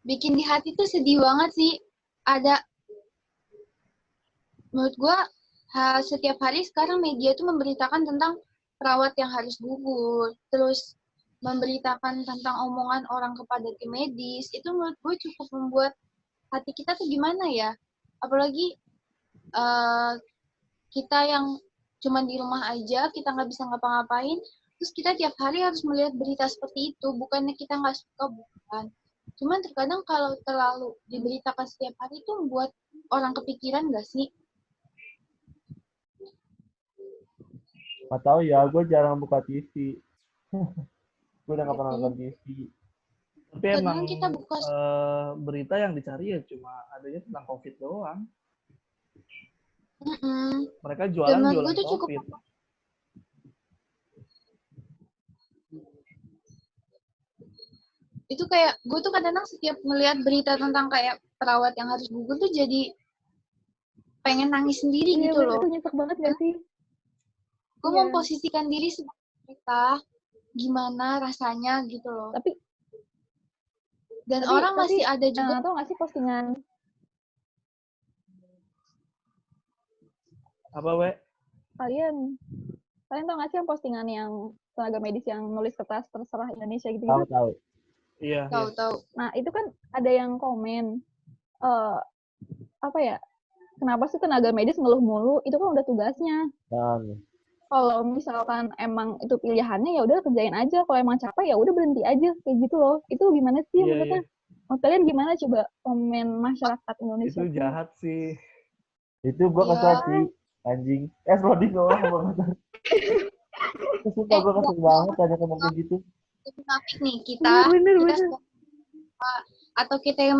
bikin di hati tuh sedih banget sih. Ada menurut gue setiap hari sekarang media tuh memberitakan tentang perawat yang harus gugur, terus memberitakan tentang omongan orang kepada tim medis. Itu menurut gue cukup membuat hati kita tuh gimana ya, apalagi kita yang cuma di rumah aja, kita nggak bisa ngapa-ngapain, terus kita tiap hari harus melihat berita seperti itu. Bukannya kita nggak suka, bukan, cuman terkadang kalau terlalu diberitakan setiap hari itu membuat orang kepikiran nggak sih? Nggak tahu ya, gue jarang buka TV. Gue udah nggak pernah nonton TV. Tapi Kadang emang kita buka berita yang dicari ya cuma adanya tentang COVID doang. Mereka Dan jualan menurut gue tuh cukup COVID. itu kayak gue tuh kadang-kadang setiap melihat berita tentang kayak perawat yang harus gugur tuh jadi pengen nangis sendiri Iya, gitu loh. itu nyesek banget gak sih? Gue Iya. memposisikan diri sebagai mereka, gimana rasanya gitu loh. Dan orang masih ada juga. Tau gak sih postingan Apa, We? kalian tau gak sih yang postingan yang tenaga medis yang nulis kertas terserah Indonesia gitu? Tahu. Iya. Tahu. Nah, itu kan ada yang komen apa ya? Kenapa sih tenaga medis ngeluh mulu? Itu kan udah tugasnya. Kalau misalkan emang itu pilihannya ya udah kerjain aja. Kalau emang capek ya udah berhenti aja kayak gitu loh. Itu gimana sih menurutnya? Menurut kalian gimana coba komen masyarakat Indonesia? Itu jahat sih. Itu gue kesel sih, anjing. Loading doang banget. Sumpah gue kesel banget ada ngomong kayak gitu. Munafik nih kita. Bener. Atau kita yang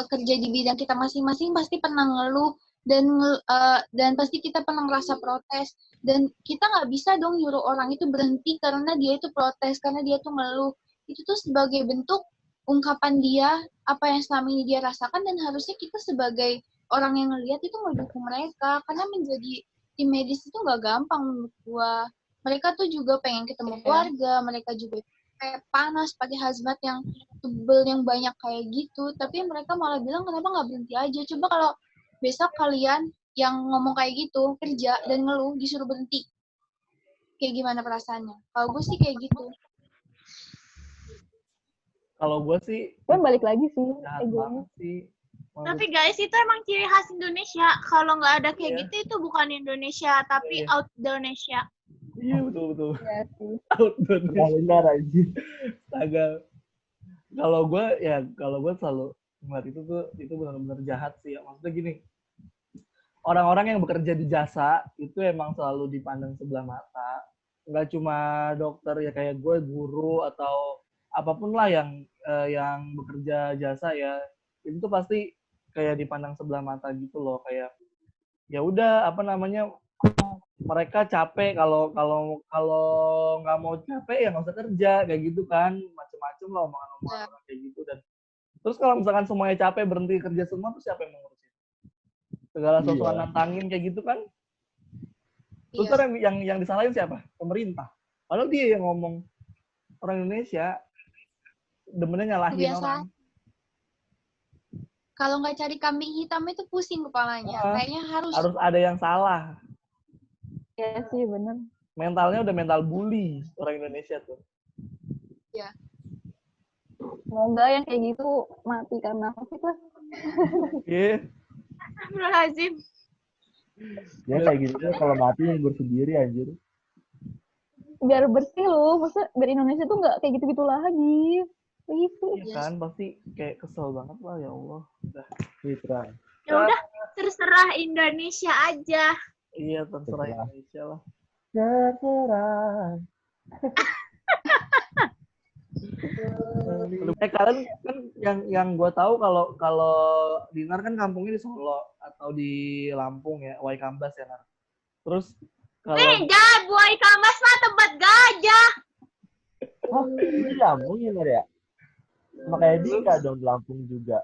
kerja di bidang kita masing-masing pasti pernah ngeluh dan pasti kita pernah ngerasa protes, dan kita nggak bisa dong nyuruh orang itu berhenti karena dia itu protes, karena dia tuh ngeluh. Itu tuh sebagai bentuk ungkapan dia apa yang selama ini dia rasakan, dan harusnya kita sebagai orang yang ngelihat itu mendukung mereka, karena menjadi tim medis itu nggak gampang menurut gua. Mereka tuh juga pengen ketemu keluarga, mereka juga kayak panas pakai hazmat yang tebel yang banyak kayak gitu, tapi mereka malah bilang kenapa nggak berhenti aja. Coba kalau besok kalian yang ngomong kayak gitu kerja dan ngeluh disuruh berhenti, kayak gimana perasaannya? Kalau gue sih kayak gitu. Kalau gue sih balik lagi sih jahat banget sih. Tapi guys, itu emang ciri khas Indonesia. Kalau nggak ada kayak gitu, itu bukan Indonesia, tapi out Indonesia. Iya, betul. Iya sih. Out Indonesia. Benar aja. Astaga. Kalau gue selalu ngeliat itu benar-benar jahat sih ya. Maksudnya gini, orang-orang yang bekerja di jasa itu emang selalu dipandang sebelah mata. Nggak cuma dokter ya, kayak gue, guru atau apapun lah yang bekerja jasa ya, itu tuh pasti kayak dipandang sebelah mata gitu loh. Kayak ya udah, apa namanya, mereka capek, kalau kalau kalau nggak mau capek ya nggak usah kerja, kayak gitu kan, macem-macem lah omongan-omongan orang kayak gitu. Dan terus kalau misalkan semuanya capek berhenti kerja semua, tuh siapa yang mau ngurusin segala sesuatu, nantangin kayak gitu kan? Terus yang disalahin siapa? Pemerintah. Padahal dia yang ngomong, orang Indonesia demennya nyalahin orang. Kalau nggak cari kambing hitam itu pusing kepalanya. Kayaknya harus ada yang salah. Iya sih, bener. Mentalnya udah mental bully orang Indonesia tuh. Ya. Semoga yang kayak gitu mati karena COVID lah. Iya. Astagfirullahaladzim. Ya kayak gitu kalau mati ngubur sendiri anjir. Biar bersih loh, maksudnya biar Indonesia tuh nggak kayak gitu-gitu lagi. Gitu. Iya kan, pasti kayak kesel banget lah, ya Allah. Udah. Mitra. Ya udah, terserah Indonesia aja. Iya, terserah Indonesia lah. Terserah. Kalian kan yang gue tahu, kalau Dinar kan kampungnya di Solo atau di Lampung ya, Waikambas ya, Nar. Terus kalau Buai Kambas mah tempat gajah. Oh, ini Lampung ya, Nar ya? Makanya Dika dong di Lampung juga.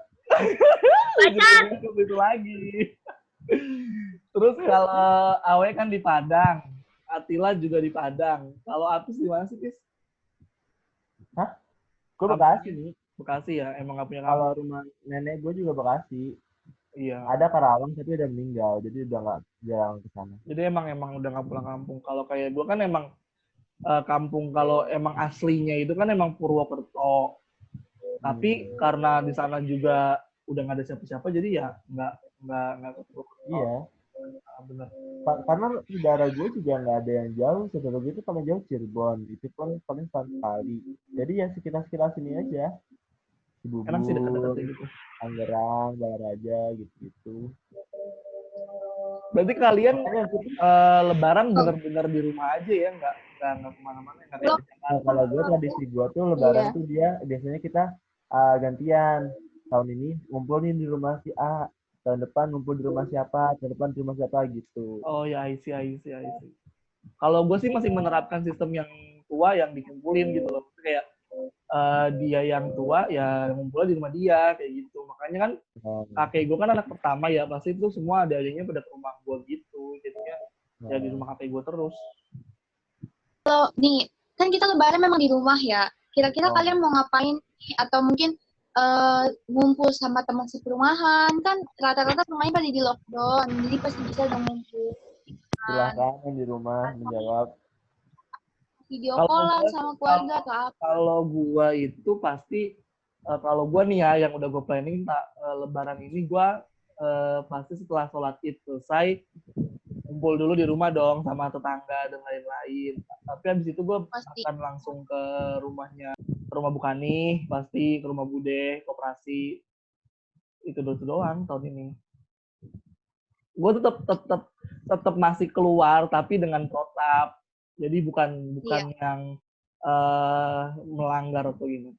itu lagi. Terus kalau Awe kan di Padang, Atila juga di Padang. Kalau Apis di mana sih, Pis? Hah? Gue Bekasi nih. Bekasi ya, emang gak punya kampung. Kalau rumah nenek gue juga Bekasi. Iya. Ada Karawang tapi udah meninggal, jadi udah nggak jarang ke sana. Jadi emang udah nggak pulang kampung. Kalau kayak gue kan emang kampung, kalau emang aslinya itu kan emang Purwokerto. Tapi karena di sana juga udah nggak ada siapa-siapa, jadi ya nggak ke Purwokerto. Iya. Benar. Karena saudara gue juga nggak ada yang jauh. Saudara gue itu paling jauh Cirebon, itu pun paling sekali. Jadi ya sekitar sini aja. Cibubur, Enak sih dekat-dekat gitu. Tangerang, Balaraja, gitu-gitu. Berarti kalian Lebaran benar-benar di rumah aja ya, nggak kemana-mana? Nah, kalau gue tradisi gue tuh Lebaran tuh dia biasanya kita gantian. Tahun ini ngumpulin di rumah si A, tahun depan ngumpul di rumah siapa, tahun depan di rumah siapa gitu. Oh ya, I see. Kalau gue sih masih menerapkan sistem yang tua yang dikumpulin gitu loh. Kayak dia yang tua ya ngumpulnya di rumah dia kayak gitu. Makanya kan kakek gue kan anak pertama ya, pasti itu semua adanya pada ke rumah gue gitu. Jadinya ya di rumah kakek gue terus. Kalau nih kan kita Lebaran memang di rumah ya. Kira-kira kalian mau ngapain? Atau mungkin ngumpul sama teman seperumahan, kan rata-rata rumahnya pada di lockdown, jadi pasti bisa udah ngumpul. Silahkan di rumah menjawab. Video call sama keluarga atau apa? Kalau gua itu pasti, kalau gua nih ya yang udah gua planning Lebaran ini, gua pasti setelah sholat Id selesai kumpul dulu di rumah dong sama tetangga dan lain-lain. Tapi habis itu gua akan langsung ke rumah Bukani, pasti ke rumah Bude, koperasi. Itu doang tahun ini. Gue tetap masih keluar tapi dengan protap. Jadi bukan yang melanggar atau gini.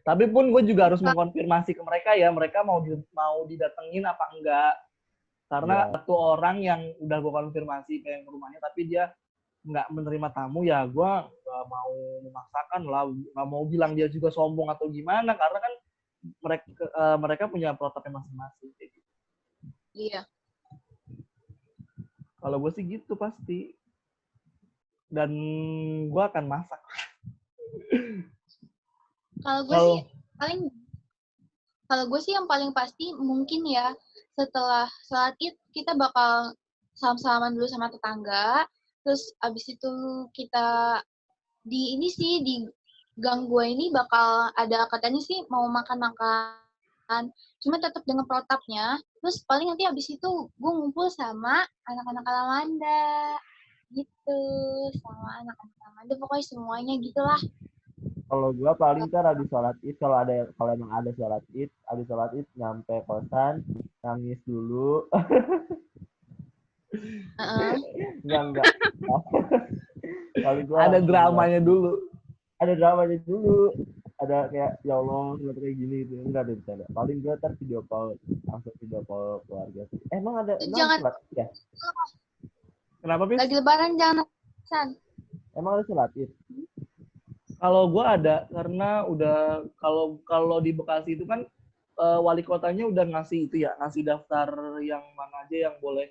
Tapi pun gue juga harus mengkonfirmasi ke mereka ya, mereka mau didatengin apa enggak. Karena satu orang yang udah gue konfirmasi ke rumahnya tapi dia nggak menerima tamu, ya gue nggak mau memaksakan lah, nggak mau bilang dia juga sombong atau gimana, karena kan mereka punya protapnya masing-masing. Iya. Kalau gue sih gitu pasti, dan gue akan masak. Kalau gue sih yang paling pasti mungkin ya setelah sholat Id kita bakal salam-salaman dulu sama tetangga. Terus abis itu kita di gang gue ini bakal ada katanya sih mau makan-makan. Cuma tetap dengan protapnya. Terus paling nanti abis itu gue ngumpul sama anak-anak Alamanda. Gitu. Sama anak-anak Alamanda. Pokoknya semuanya gitulah. Kalau gua paling ntar habis sholat id, kalau emang ada sholat id nyampe kosan nangis dulu. Enggak. Paling gua Ada langsung dramanya dulu. ada dramanya dulu. Ada kayak ya Allah kenapa kayak gini gitu. Enggak ada bercanda. Paling gua ntar langsung video call keluarga sih. Emang ada Jangan sholat id ya? Kenapa, Pis? lagi lebaran jangan San. Emang ada sholat id? Kalau gue ada, karena udah kalau di Bekasi itu kan wali kotanya udah ngasih itu ya, ngasih daftar yang mana aja yang boleh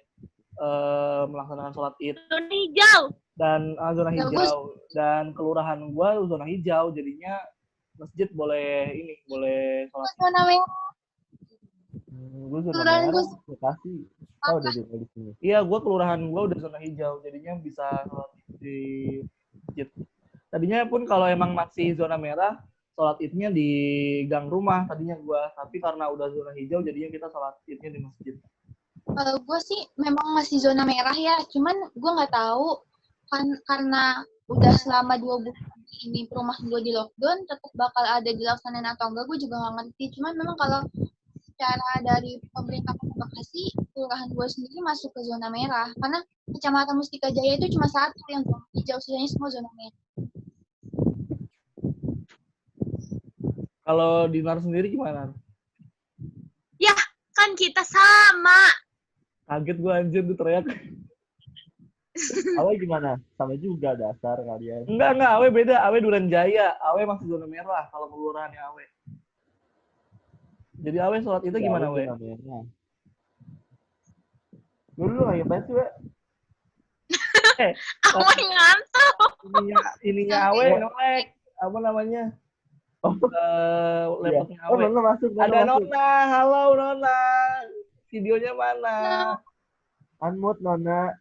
melaksanakan sholat id. Zona hijau. Dan zona Bagus. hijau. Dan kelurahan gue zona hijau, jadinya masjid boleh sholat id. Zona merah. Gue zona Kelurahan merah, gua- Bekasi. Tahu udah di sini. Iya, gue kelurahan gue udah zona hijau, jadinya bisa sholat id di masjid. Tadinya pun kalau emang masih zona merah, sholat idnya di gang rumah tadinya gue. Tapi karena udah zona hijau, jadinya kita sholat idnya di masjid. Kalau gue sih memang masih zona merah ya, cuman gue nggak tahu kan karena udah selama 2 bulan ini perumahan gue di lockdown, tetap bakal ada dilaksanain atau enggak, gue juga nggak ngerti. Cuman memang kalau secara dari pemerintah Kota Bekasi, kelurahan gue sendiri masuk ke zona merah, karena Kecamatan Mustika Jaya itu cuma satu yang zona hijau, sisanya semua zona merah. Kalau Dinar sendiri gimana? Ya, kan kita sama. Kaget gue anjir tuh teriak. Awe gimana? Sama juga dasar kalian. Enggak, Awe beda. Awe Duren Jaya. Awe masih zona merah kalau kelurahannya Awe. Jadi Awe sholat itu gimana, Awe? Dulu lagi apa sih, We? Awe ngantuk. Ininya Awe nolek. Apa namanya? Laptopnya Awe. Nona masuk. Ada Nona. Halo Nona. Videonya mana? Unmute Nona.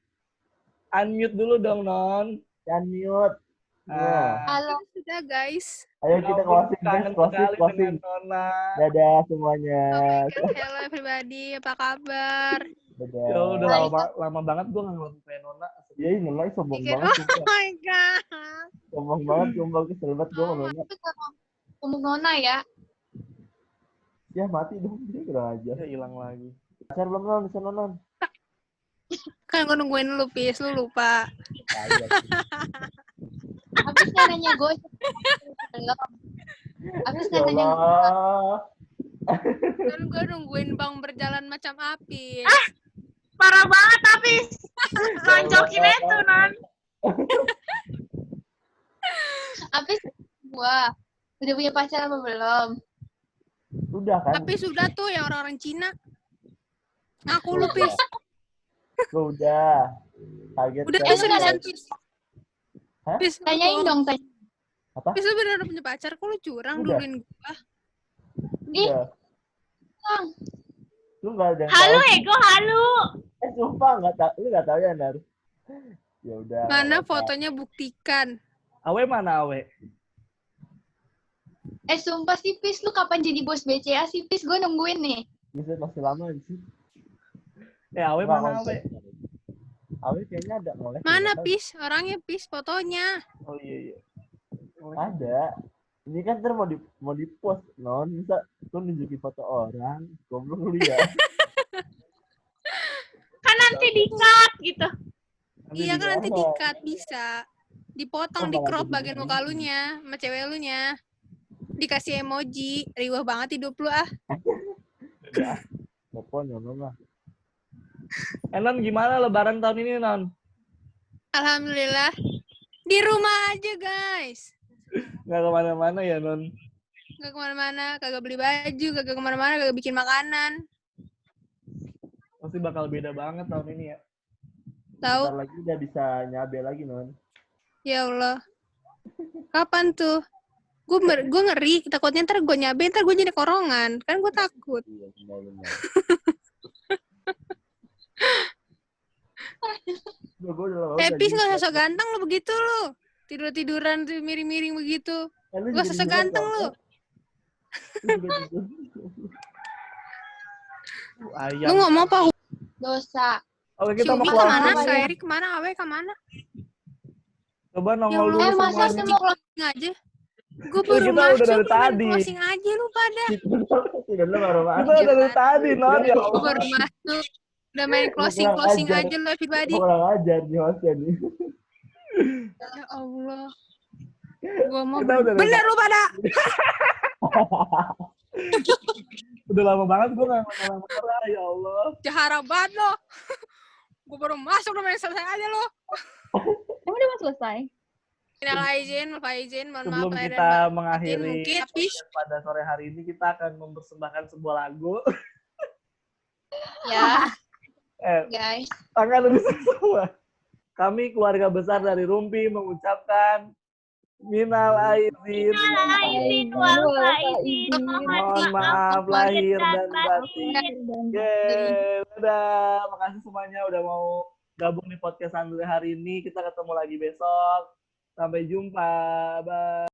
Unmute dulu dong, Non. Unmute. Halo. Sudah guys. Ayo kita closing, Kangen guys. sekali Closing. dengan Nona. Dadah semuanya. Hello everybody, apa kabar? Dadah. Ya udah lama banget gue nggak ngeliat kayak Nona. Ya ini Nona sombong Pikir, banget. oh my god. Sombong banget, kesel banget gue sama Nona. Tapi kalau ngomong Nona ya, Ya mati dong, dia kurang aja. Ya hilang lagi. Pacar belum Non, bisa nonton. Kan gue nungguin lu, Pis, lu lupa. habis nggak nanya gue belum. Habis nggak nanya gue. Allah. Kan gue nungguin bang berjalan macam api. Parah banget tapi lonjokin itu, Non. Habis gue udah punya pacar apa belum? Udah kan? Tapi sudah tuh yang orang-orang Cina. Ngaku lu, Pis. Gua udah. Kaget Udah, kan? Pis, seriusan, Pis. Hah? Pis, lu Tanyain bohong. dong, tanya. Apa? Pis, lu beneran punya pacar, kok lu curang Udah. duluin gua? Ih, Udah. Bang. Lu nggak ada yang Halo, tahu. Ego, halo. Sumpah nggak tahu. Lu nggak tahu ya, Nar? Ya udah. Mana nggak apa-apa. fotonya buktikan. Awe mana Awe? Sumpah sih, Pis, lu kapan jadi bos BCA sih, Pis? Gue nungguin nih. Bisa masih lama sih. Awe Nggak, mana nggak. Awe? Awe kayaknya ada noleh. Mana, nggak tahu. Pis? Orangnya, Pis, fotonya. Oh iya. Ada. Ini kan ntar mau di post, Non. Bisa lu nunjukin foto orang. Goblok lu ya. Kan nanti di-cut gitu. Iya kan nanti di-cut. di-cut, bisa. Dipotong, Oh, di malah crop jadi bagian begini. muka lunya, sama cewek lunya. Dikasih emoji. Riwah banget hidup lu, ah. Ya. Pokoknya mah. Non gimana lebaran tahun ini, Non? Alhamdulillah. Di rumah aja, guys. Nggak kemana-mana ya, Non? Gak kemana-mana, kagak beli baju, kagak kemana-mana, kagak bikin makanan. Pasti bakal beda banget tahun ini ya. Tahu? Bentar lagi udah bisa nyabe lagi, Non. Ya Allah. Kapan tuh? Gue ngeri, takutnya ntar gue nyabe, ntar gue jadi korongan. Kan gue takut. Iya, benar-benar. Gue udah lama Pis, banget gak sosok ganteng lu begitu lu. Tidur-tiduran tuh miring-miring begitu. Eh, lu Gak juga sosok gitu, ganteng Bang. lu. Lu juga gitu. Ayam. Lu ngomong apa? Dosa. Oke, Si kita mau Umi closing. kemana? keluar. Kak Eri kemana? Awe kemana? Coba Ya nongol Allah, dulu masa semuanya. sih mau keluar? Aja. Gue baru Kita udah masuk, dari lu main tadi. closing aja lu pada. Tidak lu baru Kita masuk. udah dari tadi, Non. Ya Gue Allah. baru masuk. Udah main closing ajar. aja lu everybody. Kurang ajar nih hostnya nih. Ya Allah. Gue mau Kita udah dari bener lu pada. Udah lama banget gue nggak marah, ya Allah. Jahara banget lo. Gue baru masuk udah main selesai aja lo. Emang udah mau selesai? Minal aizin, mohon maaf Sebelum lahir dan kita batin mengakhiri mungkin. Tapi pada sore hari ini, kita akan mempersembahkan sebuah lagu. Ya, Eh, guys. tangan dulu semua. Kami keluarga besar dari Rumpi mengucapkan minal aizin. wal faizin. Mohon maaf lahir dan batin. Yeay, dadah. Makasih semuanya udah mau gabung di podcast Andre hari ini. Kita ketemu lagi besok. Sampai jumpa. Bye.